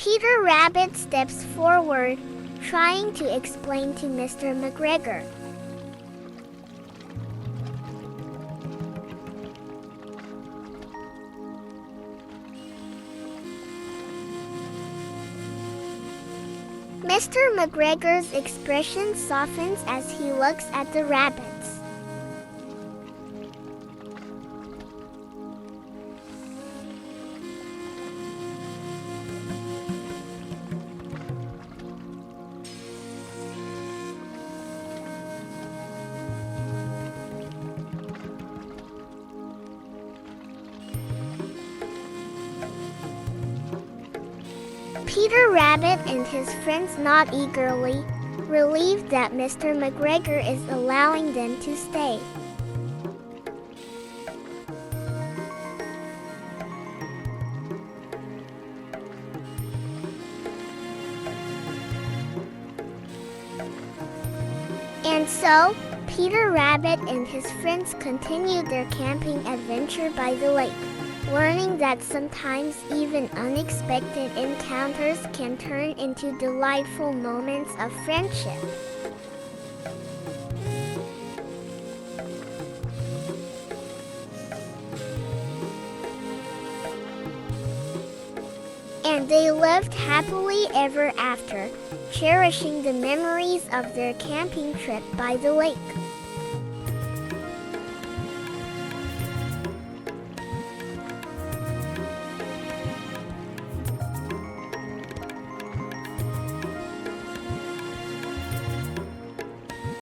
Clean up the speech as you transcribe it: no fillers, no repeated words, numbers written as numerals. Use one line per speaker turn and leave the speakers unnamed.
Peter Rabbit steps forward, trying to explain to Mr. McGregor. Mr. McGregor's expression softens as he looks at the rabbits. Peter Rabbit and his friends nod eagerly, relieved that Mr. McGregor is allowing them to stay. And so, Peter Rabbit and his friends continued their camping adventure by the lake, learning that sometimes even unexpected encounters can turn into delightful moments of friendship. And they lived happily ever after, cherishing the memories of their camping trip by the lake.